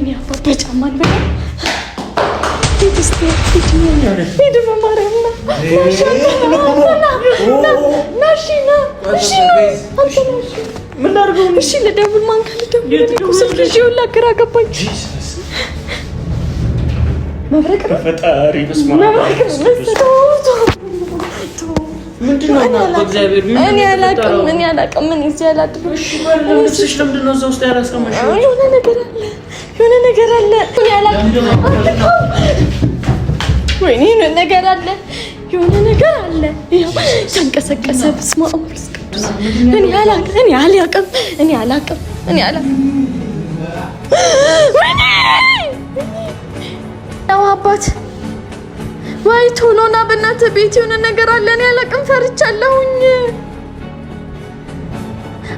ወይኔ አባባ ማን በቃ ሂድ በማርያም እሺ ልደውል ማን ካልደውል ስልክ ይውላ ግራ ገባኝ መብረቅ ፈጣሪ በስመ አብ ምንድነው እግዚአብሔር እኔ አላውቅም ምን እዚህ አላድርም እሺ ባለልስሽ ለምንድነው እዛ ውስጥ ያላስቀመጥሽው የሆነ ነገር አለ እኔ አላውቅም ወይኔ የሆነ ነገር አለ ይሄው ተንቀሰቀሰ በስመ አብ ቅዱስ እኔ አላውቅም ወይኔ ያው አባት ወይ ቶሎ ና በእናትህ ቤት የሆነ ነገር አለ እኔ አላውቅም ፈርቻለሁኝ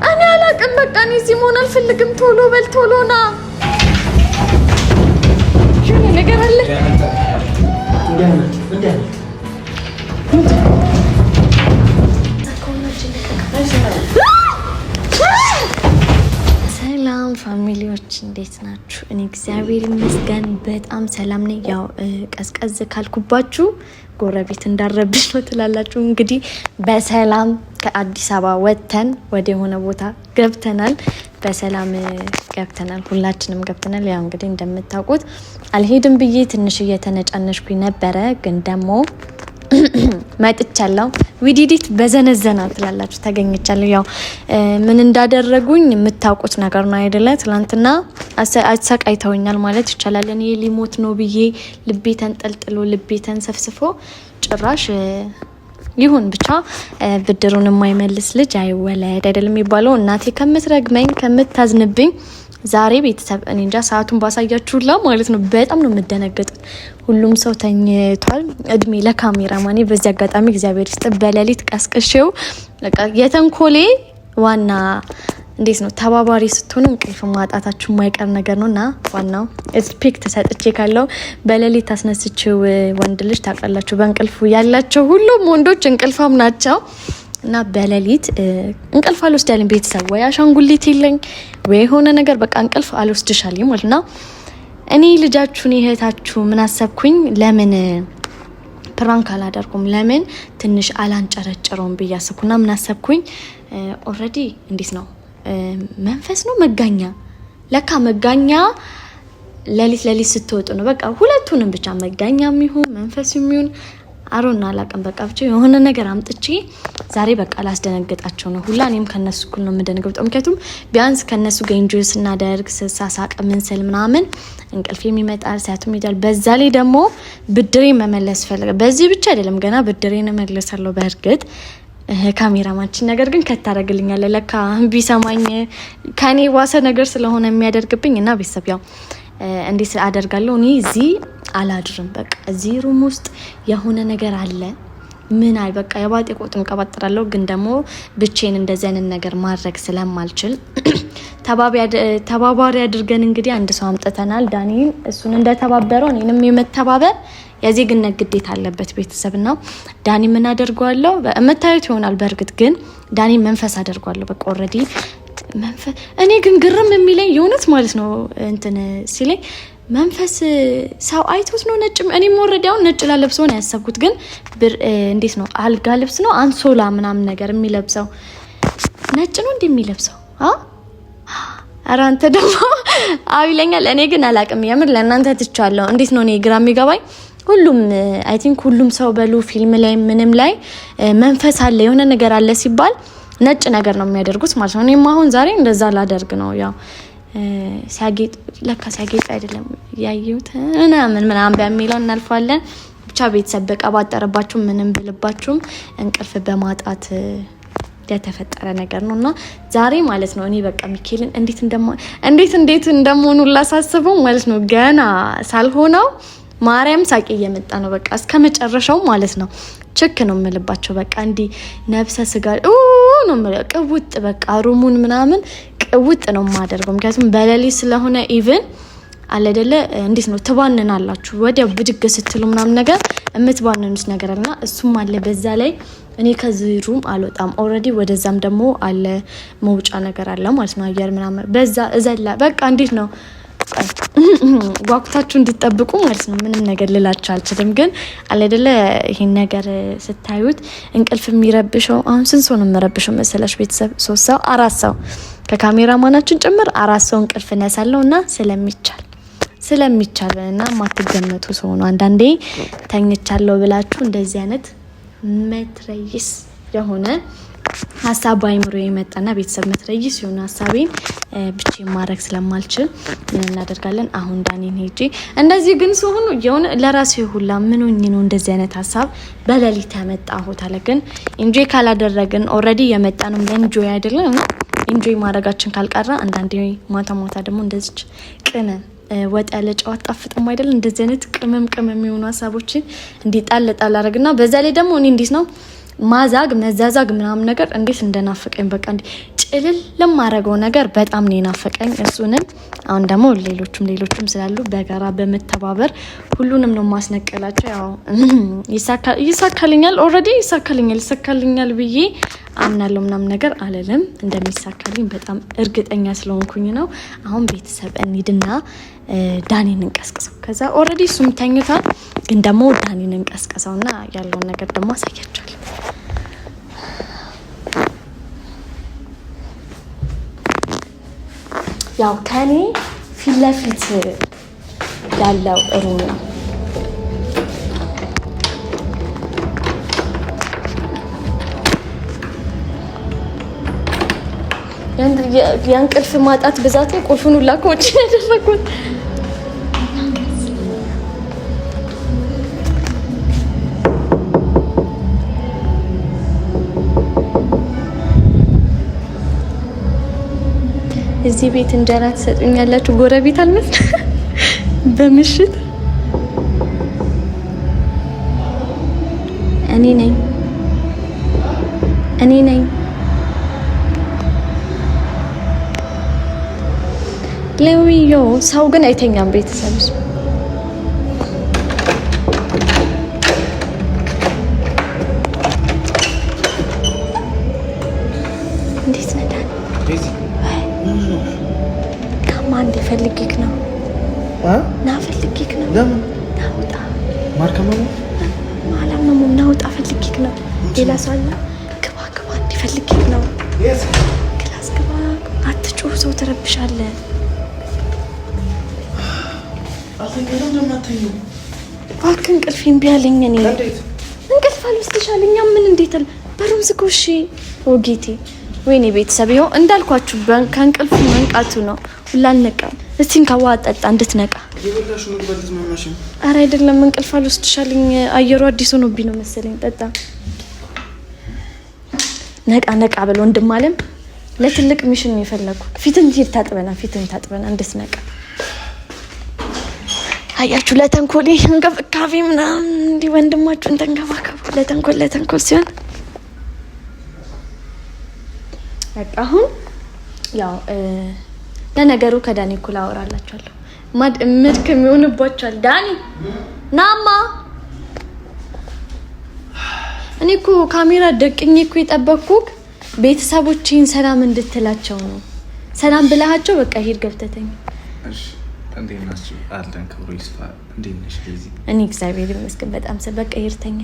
እኔ አላውቅም በቃ እኔ እዚህ መሆን አልፈልግም ቶሎ በል ቶሎ ና የሆነ ነገር አለ ሰላም ፋሚሊዎች እንዴት ናችሁ? እኔ እግዚአብሔር ይመስገን በጣም ሰላም ነኝ። ያው ቀዝቀዝ ካልኩባችሁ ጎረቤት እንዳረብሽ ነው ትላላችሁ። እንግዲህ በሰላም ከአዲስ አበባ ወጥተን ወደ የሆነ ቦታ ገብተናል። በሰላም ገብተናል፣ ሁላችንም ገብተናል። ያው እንግዲህ እንደምታውቁት አልሄድም ብዬ ትንሽ እየተነጫነሽኩኝ ነበረ፣ ግን ደግሞ መጥቻለሁ። ዊዲዲት በዘነዘና ትላላችሁ ተገኝቻለሁ። ያው ምን እንዳደረጉኝ የምታውቁት ነገር ነው አይደለ? ትላንትና አሰቃይተውኛል ማለት ይቻላል። እኔ ሊሞት ነው ብዬ ልቤ ተንጠልጥሎ ልቤ ተንሰፍስፎ ጭራሽ ይሁን ብቻ ብድሩን የማይመልስ ልጅ አይወለድ አይደለም የሚባለው። እናቴ ከምትረግመኝ ከምታዝንብኝ ዛሬ ቤተሰብ እኔ እንጃ ሰዓቱን ባሳያችሁላ ማለት ነው በጣም ነው የምደነገጡት። ሁሉም ሰው ተኝቷል። እድሜ ለካሜራማኔ በዚህ አጋጣሚ እግዚአብሔር ይስጥ። በሌሊት ቀስቅሼው በቃ የተንኮሌ ዋና እንዴት ነው ተባባሪ ስትሆኑ እንቅልፍ ማጣታችሁ የማይቀር ነገር ነውና ዋናው ሪስፔክት ሰጥቼ ካለው በሌሊት አስነስቼው ወንድ ልጅ ታውቃላችሁ በእንቅልፉ ያላቸው ሁሉም ወንዶች እንቅልፋም ናቸው። እና በሌሊት እንቅልፍ አልወስዳልኝ ቤተሰብ ወይ አሻንጉሊት ይለኝ ወይ የሆነ ነገር በቃ እንቅልፍ አልወስድሻልኝ ማለት ነው። እኔ ልጃችሁን እህታችሁ ምን አሰብኩኝ ለምን ፕራንክ አላደርኩም ለምን ትንሽ አላንጨረጨረውም ብዬ አሰብኩና ምን አሰብኩኝ ኦሬዲ እንዴት ነው መንፈስ ነው መጋኛ ለካ መጋኛ ሌሊት ስትወጡ ነው በቃ ሁለቱንም ብቻ መጋኛም ይሁን መንፈስም ይሁን አሮና አላቀም በቃ ብቻ የሆነ ነገር አምጥቼ ዛሬ በቃ ላስደነግጣቸው ነው። ሁላ እኔም ከነሱ እኩል ነው የምደነግጠው። ምክንያቱም ቢያንስ ከነሱ ጋር ኢንጆይ ስናደርግ ስሳሳቅ ምንስል ምናምን እንቅልፍ የሚመጣል ሰዓቱም ይዳል። በዛ ላይ ደግሞ ብድሬ መመለስ ፈልገ በዚህ ብቻ አይደለም ገና ብድሬን መመለሳለሁ በእርግጥ ካሜራማችን ነገር ግን ከታረግልኛለ ለካ ቢሰማኝ ከኔ ዋሰ ነገር ስለሆነ የሚያደርግብኝ እና ቤተሰብ ያው እንዴት አደርጋለሁ እኔ እዚህ አላድርም በቃ እዚህ ሩም ውስጥ የሆነ ነገር አለ ምን አይ በቃ የባጤ ቆጥን ቀባጥራለሁ። ግን ደግሞ ብቻዬን እንደዚህ አይነት ነገር ማድረግ ስለማልችል ተባባሪ አድርገን እንግዲህ አንድ ሰው አምጥተናል ዳኒን። እሱን እንደተባበረው እኔንም የመተባበር የዜግነት ግዴታ አለበት ቤተሰብና ዳኒ ምን አደርጋለሁ በመታየት ይሆናል። በእርግጥ ግን ዳኒ መንፈስ አደርጋለሁ በቃ ኦሬዲ መንፈስ። እኔ ግን ግርም የሚለኝ የሆነት ማለት ነው እንትን ሲለኝ መንፈስ ሰው አይቶት ነው ነጭ። እኔም ወረዳው ነጭ ላለብሰው ነው ያሰብኩት፣ ግን እንዴት ነው አልጋ ልብስ ነው አንሶላ ምናምን ነገር የሚለብሰው ነጭ ነው እንደሚለብሰው ኧረ አንተ ደግሞ አውይለኛል። እኔ ግን አላቅም የምር ለእናንተ ትቻለሁ። እንዴት ነው እኔ ግራ የሚገባኝ ሁሉም አይ ቲንክ ሁሉም ሰው በሉ ፊልም ላይ ምንም ላይ መንፈስ አለ የሆነ ነገር አለ ሲባል ነጭ ነገር ነው የሚያደርጉት ማለት ነው። እኔም አሁን ዛሬ እንደዛ ላደርግ ነው ያው ሲያጌጥ ለካ ሲያጌጥ አይደለም ያዩት ምናምን በሚለው እናልፋለን። ብቻ ቤተሰብ በቀባጠረባችሁ ምንም ብልባችሁም እንቅልፍ በማጣት የተፈጠረ ነገር ነውና ዛሬ ማለት ነው እኔ በቃ ሚካኤልን እንዴት እንደምሆኑ ላሳስበው ማለት ነው ገና ሳልሆነው ማርያም ሳቂ እየመጣ ነው በቃ እስከመጨረሻው ማለት ነው። ቸክ ነው የምልባቸው በቃ እንዲ ነብሰ ስጋ ነው ቅውጥ በቃ ሩሙን ምናምን ቅውጥ ነው የማደርገው። ምክንያቱም በሌሊት ስለሆነ ኢቭን አለደለ እንዴት ነው ተባነናላችሁ ወዲያው ብድግ ስትሉ ምናምን ነገር የምትባነኑት ነገር አለና እሱም አለ። በዛ ላይ እኔ ከዚህ ሩም አልወጣም ኦሬዲ ወደዛም ደግሞ አለ መውጫ ነገር አለ ማለት ነው አየር ምናምን በዛ እዘላ በቃ እንዴት ነው ጓጉታችሁ እንድትጠብቁ ማለት ነው። ምንም ነገር ልላችሁ አልችልም። ግን አለ አይደለ ይሄን ነገር ስታዩት እንቅልፍ የሚረብሸው አሁን ስንት ሰው ነው የሚረብሸው መሰላሽ? ቤተሰብ 3 ሰው 4 ሰው ከካሜራማናችን ጭምር 4 ሰው እንቅልፍ ነሳለውና ስለሚቻል እና ማትገመቱ ሰው ነው። አንዳንዴ ተኝቻለሁ ብላችሁ እንደዚህ አይነት መትረይስ የሆነ ሀሳብ ባይምሮ የመጣና ቤተሰብ መትረይስ የሆነ ሀሳቤን ብቻ ማድረግ ስለማልችል ምን እናደርጋለን? አሁን ዳኒን ሄጄ እንደዚህ ግን ሲሆን የሆነ ለራሴ ሁላ ምን ሆኜ ነው እንደዚህ አይነት ሀሳብ በሌሊት ያመጣሁት አለ። ግን ኢንጆይ ካላደረግን ኦልሬዲ የመጣንም ለኢንጆይ አይደለም። ኢንጆይ ማድረጋችን ካልቀረ አንዳንዴ ማታ ደግሞ እንደዚህ ቅመም ወጥ ያለ ጨዋታ ጣፍጥም አይደል? እንደዚህ አይነት ቅመም የሚሆኑ ሀሳቦችን እንዲጣል አረግና በዛ ላይ ደግሞ እኔ እንዴት ነው መዛዛግ ምናምን ነገር እንዴት እንደናፈቀኝ በቃ እንዴ ጭልል ለማረገው ነገር በጣም ነው ናፈቀኝ። እሱንም አሁን ደግሞ ሌሎችም ስላሉ በጋራ በመተባበር ሁሉንም ነው ማስነቀላቸው። ያው ይሳካልኛል ኦሬዲ ይሳካልኛል ብዬ አምናለሁ። ምናምን ነገር አለለም እንደሚሳካልኝ በጣም እርግጠኛ ስለሆንኩኝ ነው። አሁን ቤተሰብ እንሂድና ዳኒን እንቀስቅሰው። ከዛ ኦሬዲ እሱም ተኝቷል፣ ግን ደግሞ ዳኒን እንቀስቅሰውና ያለውን ነገር ደግሞ አሳያቸዋለሁ። ያው ከኔ ፊት ለፊት ያለው ሩም ነው። የእንቅልፍ ማጣት ብዛት ቁልፉን ሁላ ከውጭ ያደረኩት። እዚህ ቤት እንጀራ ትሰጡኛላችሁ? ጎረቤት አልመስል በምሽት እኔ ነኝ ለዊዮ ሰው ግን አይተኛም። ቤተሰብ እንዴት ነህ ዳኒ? ከማን ፈልጌክ ነው? ና ፈልጌክ ነው። ለምን ናውጣ ማርከማው ማላም ናውጣ ፈልጌክ ነው። ሌላ ሰው አለ? ግባ እንዴ ፈልጌክ ነው። ክላስ ግባ። አትጮህ፣ ሰው ትረብሻለህ። እባክህ እንቅልፍ እምቢ አለኝ። እኔ እንቅልፍ አልወስድሻለኝ። ምን እንዴት በሩም ዝጎሽ ወጌቴ። ወይኔ ቤተሰብ ይኸው እንዳልኳችሁ ከእንቅልፍ መንቃቱ ነው። ሁላ አልነቃም። እስቲ እንካዋ አጠጣ እንድትነቃ። ኧረ አይደለም እንቅልፍ አልወስድሻለኝ። አየሩ አዲስ ሆኖብኝ ነው መሰለኝ። ጠጣ ነቃ ብሎ ወንድማለም ለትልቅ ሚሽን ነው የፈለኩት። ፊትን ታጥበና እንድትነቃ አያችሁ። ለተንኮል እንክብካቤ ምናምን እንዲህ ወንድማችሁን ተንከባከቡ። ለተንኮል ሲሆን በቃ አሁን ያው ለነገሩ ከዳኒ እኮ አወራላችኋለሁ። ምድክም ይሆንባችኋል። ዳኒ ናማ እኔ እኮ ካሜራ ደቅኜ እኮ የጠበቅኩህ ቤተሰቦቼን ሰላም እንድትላቸው ነው። ሰላም ብለሃቸው በቃ ሂድ ገብተተኝ። እሺ እንዴት ናችሁ? አለን ክብሩ ይስፋ። እንዴት ነሽ? ለዚህ እኔ እግዚአብሔር ይመስገን በጣም በቃ ሂድተኛ።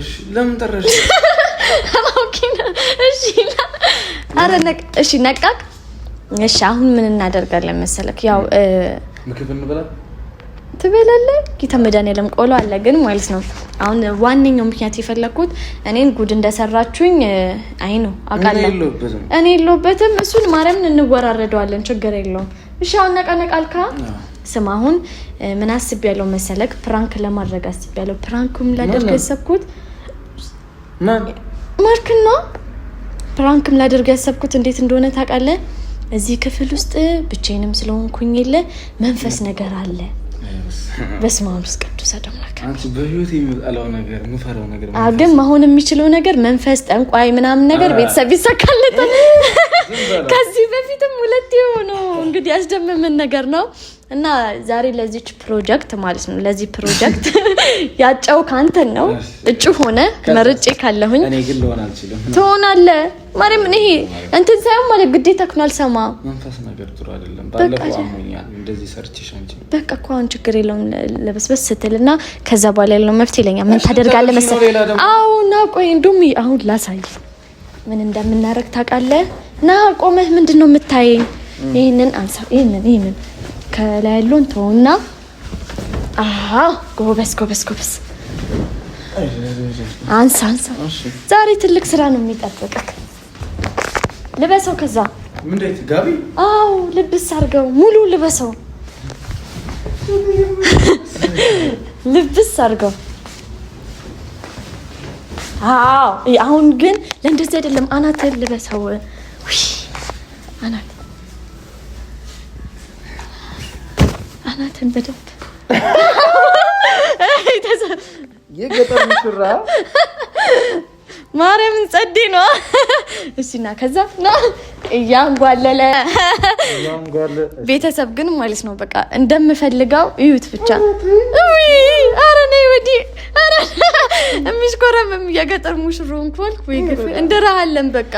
እሺ ለምን ጠራሽ? እሺ ነቃቅ። እሺ አሁን ምን እናደርጋለን መሰለክ? ያው ምግብ እንበላ ትበላለህ። ጌታ መድኃኒዓለም ቆሎ አለ ግን ማለት ነው። አሁን ዋነኛው ምክንያት የፈለኩት እኔን ጉድ እንደሰራችሁኝ አይ ነው አውቃለሁ። እኔ የለሁበትም። እሱን ማርያምን እንወራረደዋለን፣ ችግር የለውም። እሺ አሁን ነቃ አልካ። ስማ አሁን ምን አስቤያለሁ መሰለክ? ፕራንክ ለማድረግ አስቤያለሁ። ፕራንኩም ላደርግ ያሰብኩት ማርክና ፕራንክም ላደርግ ያሰብኩት እንዴት እንደሆነ ታውቃለህ? እዚህ ክፍል ውስጥ ብቻዬንም ስለሆንኩኝ የለ መንፈስ ነገር አለ። በስመ አብ ቅዱስ አምላክ። አንቺ በህይወት የሚጣላው ነገር ምፈራው ነገር ግን መሆን የሚችለው ነገር መንፈስ ጠንቋይ ምናምን ነገር ቤተሰብ ይሰካለታል። ከዚህ በፊትም ሁለት የሆነው እንግዲህ ያስደመመን ነገር ነው። እና ዛሬ ለዚች ፕሮጀክት ማለት ነው ለዚህ ፕሮጀክት ያጫው ካንተ ነው እጩ ሆነ መርጬ ካለሁኝ እኔ ግን ልሆን አልችልም ትሆናለህ ማርያም ይሄ እንትን ሳይሆን ማለት ግዴታ ከሆነ አልሰማ መንፈስ ነገር ጥሩ አይደለም ባለፈው አሞኛል እንደዚህ ሰርችሽ አንቺ በቃ እኮ አሁን ችግር የለውም ለበስበስ ስትልና ከዛ በኋላ ያለው መፍትሄ ይለኛል ምን ታደርጋለህ መሰለህ አው ና ቆይ እንደውም አሁን ላሳይ ምን እንደምናረግ ታውቃለህ ና ቆመህ ምንድነው የምታየኝ ይሄንን አንሳ ይሄንን ከላይ ያለውን ተውና ጎበስ አንሳ ዛሬ ትልቅ ስራ ነው የሚጠብቅህ ልበሰው ከዛ ምንድነው ጋቢ አው ልብስ አድርገው ሙሉ ልበሰው ልብስ አድርገው አሁን ግን ለእንደዚህ አይደለም አናትህን ልበሰው አናትን በደንብ የገጠር ሙሽራ ማርያምን ጸዴ ነው እሺና ከዛ ነው ያንጓለለ ቤተሰብ ግን ማለት ነው በቃ እንደምፈልገው እዩት ብቻ አረ ነይ ወዲ አረ እምሽኮረም የገጠር ሙሽሮን ኮልክ ወይ ግፍ እንደራሃለን በቃ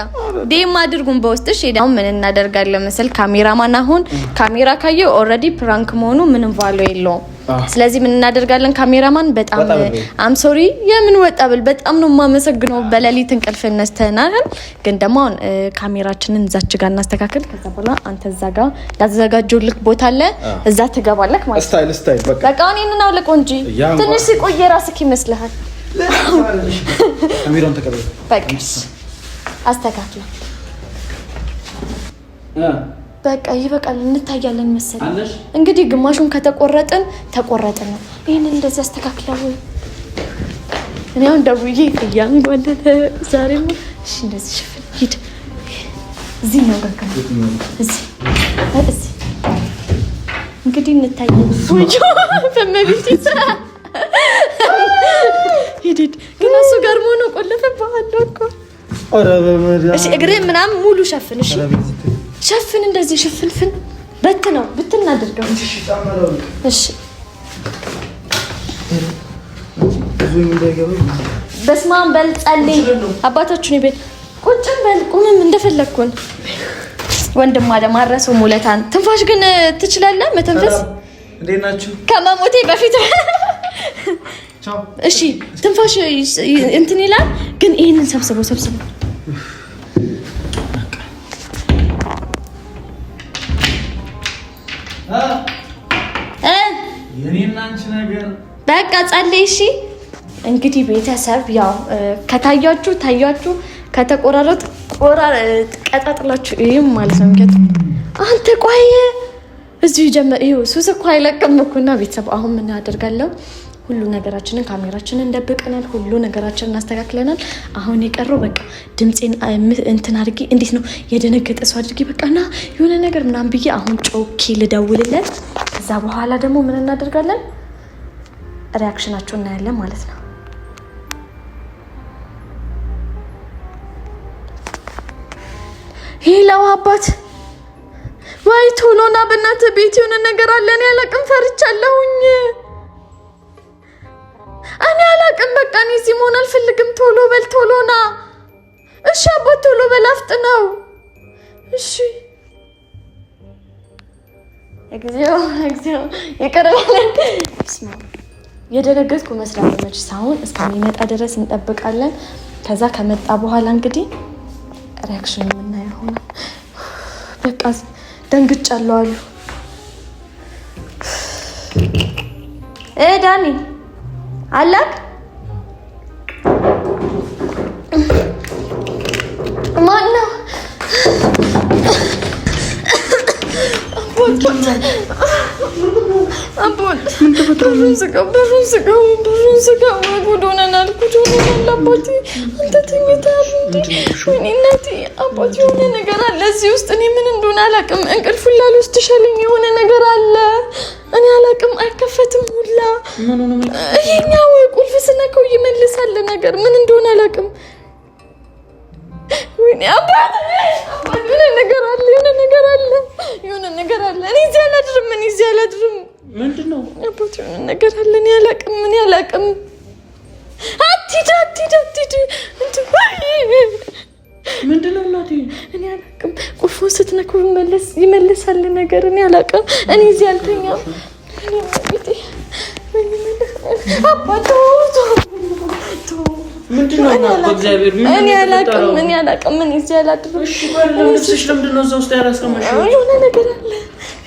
ዴም አድርጉን በውስጥሽ ሄዳው ምን እናደርጋለን መሰል ካሜራማን አሁን ካሜራ ካየው ኦሬዲ ፕራንክ መሆኑ ምንም ቫልዩ የለውም ስለዚህ ምን እናደርጋለን ካሜራማን በጣም አም ሶሪ የምን ወጣብል በጣም ነው ማመሰግነው በለሊት እንቅልፍ ነስተናል ግን ደግሞ ካሜራችንን እዛች ጋር እናስተካክል ከዛ በኋላ አንተ እዛ ጋር ያዘጋጀውልክ ቦታ አለ እዛ ትገባለክ ማለት ስታይል በቃ እኔን ነው ለቆንጂ ትንሽ ሲቆይ ራስክ ይመስልሃል ካሜራውን ተቀበል በቃ አስተካክል በቃ ይበቃል እንታያለን መሰለኝ እንግዲህ ግማሹን ከተቆረጠን ተቆረጠን ነው ይሄንን እንደዚህ አስተካክላው እኔ አሁን ደውዬ ያንጓለለ ዛሬም እሺ እንደዚህ ሽፍን ሂድ እዚህ ነው በቃ እዚህ እንግዲህ እንታያለን ወጆ በመብት ይስራ ሂድ ግን እሱ ጋር ሆኖ ቆለፈባል እኮ ኧረ በመዳ እሺ እግሬ ምናምን ሙሉ ሸፍን እሺ ሸፍን እንደዚህ ሽፍንፍን በትነው ብትናደርገው እሺ ታመረው እሺ ብዙም እንዳይገባኝ በስማም በል ጸልይ አባታችን ይቤት ቁጭ በል ቁምም እንደፈለግኩን ወንድም አለ ማረሰው ሙለታን ትንፋሽ ግን ትችላለህ መተንፈስ እንዴት ናችሁ ከመሞቴ በፊት ቻው እሺ ትንፋሽ እንትን ይላል ግን ይሄንን ሰብስበው የኔና አንቺ ነገር በቃ ጸልይ እሺ እንግዲህ ቤተሰብ ያው ታያችሁ ከተቆራረጥ ቀጣጥላችሁ ይሄም ማለት ነው እንግዲህ አንተ ቆይ እዚህ ጀመር ይሄ ሱስ እኮ አይለቅም እኮና ቤተሰብ አሁን ምን ያደርጋለው ሁሉ ነገራችንን ካሜራችንን እንደብቀናል ሁሉ ነገራችንን አስተካክለናል አሁን የቀረው በቃ ድምጼን እንትን አድርጊ እንዴት ነው የደነገጠ ሰው አድርጊ በቃና የሆነ ነገር ምናምን ብዬ አሁን ጮኬ ልደውልለት ከዛ በኋላ ደግሞ ምን እናደርጋለን ሪአክሽናቸውን እናያለን ማለት ነው ሄላው አባት ወይ ቶሎና በእናትህ ቤት የሆነ ነገር አለ እኔ አላቅም ፈርቻለሁኝ እኔ አላቅም በቃ እኔ እዚህ መሆን አልፈልግም ቶሎና እሺ አባት ቶሎ በል አፍጥነው እሺ እግዚኦ ይቀርባል ስማ የደረገጥኩ መስራት መች ሳይሆን እስከሚመጣ ድረስ እንጠብቃለን ከዛ ከመጣ በኋላ እንግዲህ ሪአክሽን የምናየው ነው በቃ ደንግጫለሁ አሉ ዳኒ አላክ ማነው አቦል ምን ተፈጥሮ ነው በሩን ስጋው ጉዶናል አባቴ አንተ ተኝተሃል ወይኔ እናቴ አባቴ የሆነ ነገር አለ እዚህ ውስጥ እኔ ምን እንደሆነ አላውቅም እንቅልፉን ላልወስድሻለኝ የሆነ ነገር አለ እኔ አላውቅም አይከፈትም ሁላ ይሄኛው ቁልፍ ስነካው ይመልሳል ነገር ምን እንደሆነ አላውቅም ወይኔ አባት የሆነ ነገር አለ የሆነ ነገር አለ እኔ እዚህ አላድርም ምንድነው አባት የሆነ ነገር አለ እኔ አላቅም አትሂድ ምንድነው እናቴ እኔ አላቅም ቁልፉን ስትነካው ይመለሳል ነገር እኔ አላቅም እኔ እዚህ አልተኛም አባቶ ምንድነው በእግዚአብሔር እኔ አላቅም ምን እዚህ አላድርም እሺ ልብስሽ ለምንድነው እዛ ውስጥ ያላስቀመጥሽው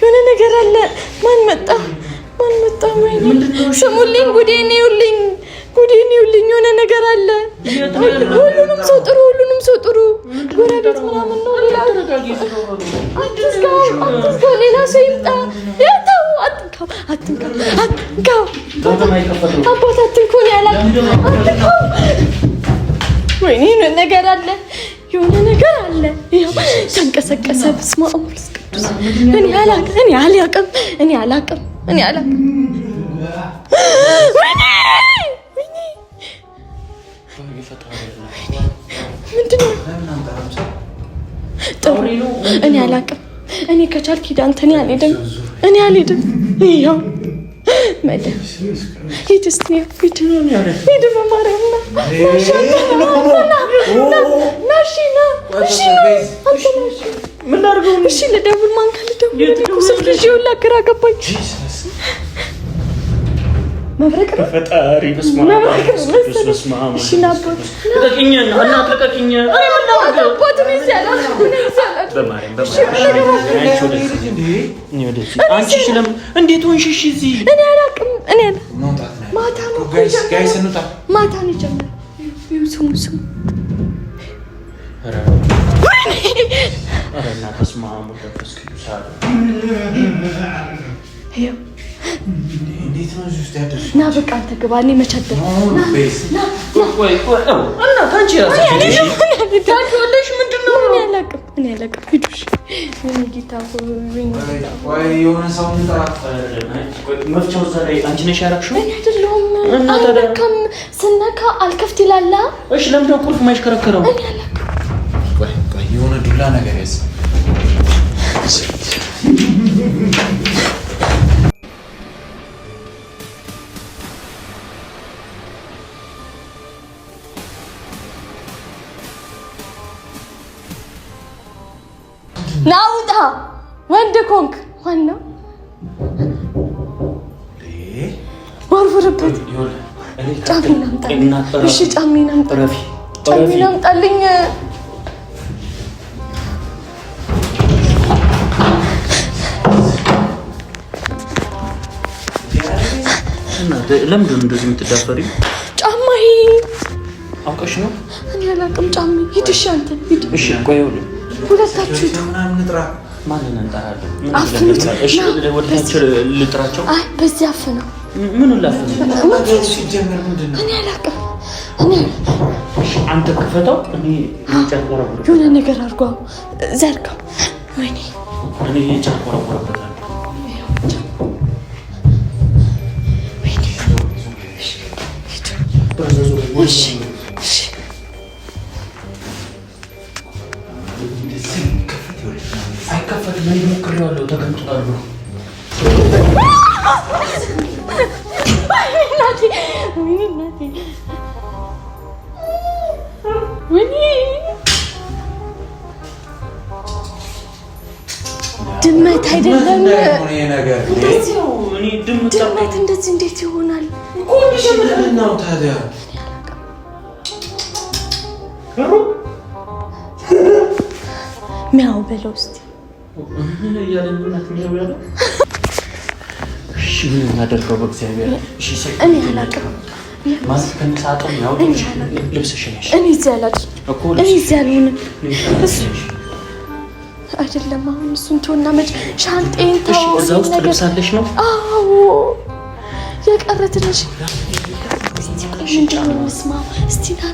የሆነ ነገር አለ ማን መጣ ወይኔ ስሙልኝ ጉዴን ይውልኝ የሆነ ነገር አለ ሁሉንም ሰው ጥሩ ጎረቤት ምናምን ነው ሌላ አትስጋ ሌላ ሰው ይምጣ ያታው አትንካው አባት አትንኩን አትንካው ወይኔ የሆነ ነገር አለ ይኸው ተንቀሰቀሰ በስመ አብ ወወልድ ቅዱስ እኔ አላቅም ምንድነው እኔ አላቅም እኔ ከቻልክ ሂድ አንተ እኔ አልሄድም ይኸው መደብ ሂድ እስኪ ሂድ በማርያም እሺ ልደውል ማን ጋር ልደውል ስልክ ይዤው ላግራ ገባኝ መብረቅ ፈጣሪ በስመ አብ እሺ ናቦት ለቀቂኛ እናት ለቀቂኛ አይ አባቱ ነው ይያላል በማርያም አንቺ ሽለም እንዴት ሆንሽ እሺ እዚህ እኔ አላቅም ማታ ነው ጋይስ እንውጣ ማታ ነው ጀመረ ስሙ ኧረ እናት በስመ አብ ወወልድ ቅዱስ እንዴት ነው እዚህ ውስጥ ያደርሽ ና በቃ አንተ ግባ እኔ መቻደር ና ቆይ እና ታንቺ ራስሽ ታውቂዋለሽ ምንድነው እኔ አላቅም ሂዱሽ እኔ ጌታ ወይ የሆነ ሰው እንጥራ መፍቻው እዛ ላይ አንቺ ነሽ ያደረግሽው እኔ አይደለሁም አልነካም ስነካ አልከፍት ይላል እሺ ለምንድን ነው ቁልፍ የማይሽከረከረው እኔ አላቅም ቆይ የሆነ ዱላ ነገር ያዝ ናውጣ ወንድ ኮንክ ዋና ወርወርበት ጫሜን አምጣልኝ ለምንድን ነው እንደዚህ የምትዳፈሪው ጫማዬ አውቀሽ ነው እኔ አላቅም ጫሜ ሂድ እሺ አንተ ሂድ እሺ ቆይ ሁለታችሁ ምናምን እንጥራ ማንን እንጠራለን እሺ ወደታች ልጥራቸው አይ በዚህ አፍነው ምን ላፈነ ሲጀመር ምንድነው እኔ አላቅም አንተ ክፈተው እኔ ጫቆራ የሆነ ነገር አድርጎ ዘርጋው ወይኔ እኔ ጫቆራ ወረበታለሁ አይከፈትም እኔ ሞክሬዋለሁ ተቀምጧል ድመት አይደለም ድመት እንደዚህ እንዴት ይሆናል ነው ታዲያ ሚያው በለው እስቲ እሺ ምን እናደርገው በእግዚአብሔር እሺ እኔ አላቅም ማለት ከንሳጠው ያው ልብስሽን እኔ እዚህ አላቅም እኔ እዚህ አልሆንም አይደለም አሁን እሱን ተውና መጭ ሻንጤን ተው እዛ ውስጥ ልብሳለሽ ነው አዎ የቀረ ትንሽ እስቲ ምንድን ነው መስማው እስቲ ና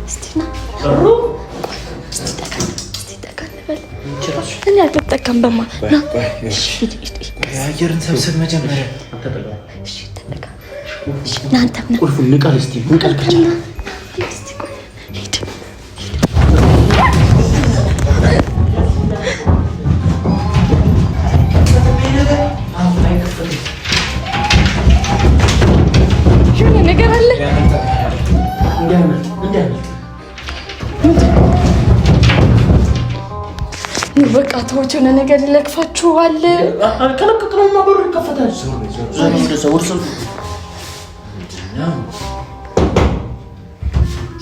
እስቲ ና እኔ አልጠቀም በማ ና አየርን ሰብስብ መጀመሪያ እሺ ተጠቃ እሺ ናንተም ና ቁልፉን ንቀል እስቲ ንቀል ብቻ እስቲ ቆይ ሂድ በቃ ተውት፣ የሆነ ነገር ይለክፋችኋል። ከለከከለማ በሩ ይከፈታል።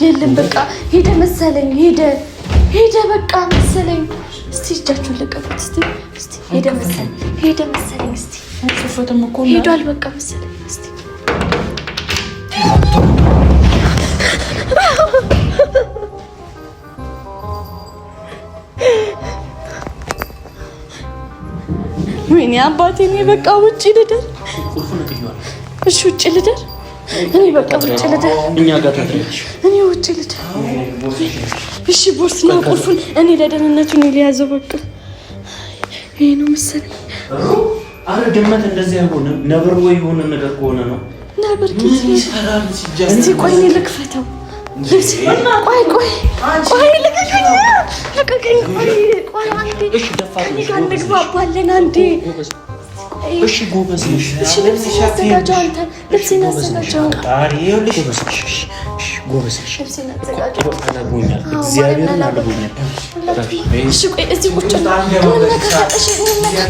የለም በቃ ሄደ መሰለኝ፣ ሄደ በቃ መሰለኝ። እስቲ እጃችሁን ልቀቁት። እስቲ ሄደ መሰለኝ። እስቲ ሄዷል በቃ መሰለኝ። እስቲ ወይኔ አባቴ፣ እኔ በቃ ውጪ ልደር። እሺ ውጪ ልደር። እኔ በቃ ውጪ ልደር። እኛ ጋር ታድሪያለሽ። እኔ ውጪ ልደር። እሺ ቦርስና ቁልፉን እኔ ለደህንነቱ ነው ሊያዘው። በቃ ይሄ ነው መሰለኝ። አረ ድመት እንደዚህ አይሆንም። ነብር ወይ የሆነ ነገር ከሆነ ነው ነብር። እስቲ ቆይ እኔ ልክፈተው። ቆይ ልቀቀኝ። ቆይ አንዴ እንግባባለን አንዴ። እሺ ጎበዝ ነሽ። እሺ ልብሴን አዘጋጀው አንተ። ልብሴን አዘጋጀው። ጎበዝ ነሽ። አልቦኛል፣ እግዚአብሔርን አልቦኛል። እሺ ቆይ እዚህ ቁጭ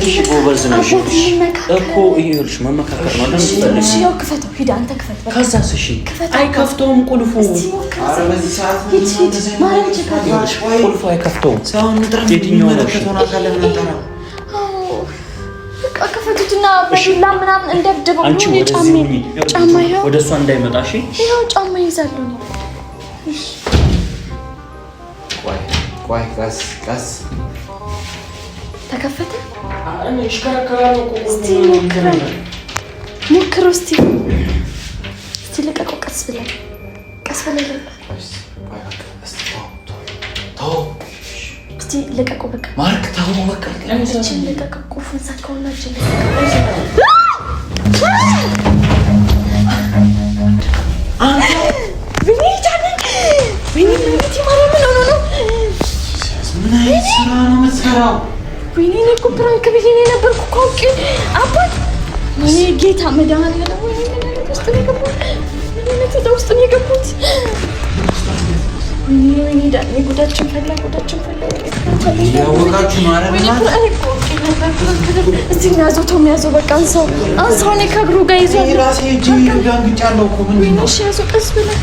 እሺ ጎበዝ ነሽ እኮ ይኸውልሽ፣ መመካከር ነው አይደል? እሺ ያው ክፈተው፣ ሂድ አንተ ክፈት። በቃ ከዛስ? እሺ አይከፍተውም ቁልፉ። ቁልፉ አይከፍተውም። የትኛው ነው? በቃ ክፈቱትና በዱላ ምናምን እንደብድበው። አንቺ ጫማ ይኸው ወደ እሷ እንዳይመጣ። እሺ ይኸው ጫማ ይዛለሁ ነው። ቆይ ቀስ ተከፈተ። እስቲ ሞክረው። እስቲ ልቀቀው። ቀስ ብለህ እስቲ ልቀቀው። በቃ ማርክ ተው በቃ እቺን ልቀቀው። ቁልፉን ሰካውና እቺን ምን አይነት ስራ ነው የምትሰራው? ወይኔ እኔ እኮ ፕራንክ ብዬ ነው የነበርኩ እኮ አውቄ። አባት ወይኔ ጌታ መድኃኒዓለም ወይኔ ውስጥ ነው የገቡት። ወይኔ ዳኒ ጉዳችን ፈላ። ያወቃችሁ ነው አይደል? እስቲ የሚያዘው በቃ አንሳው። እኔ ከእግሩ ጋር ይዞ ራሴ እጄ ጋር ግጫለሁ እኮ ምን ነው? እሺ ያዘው ቀስ ብለህ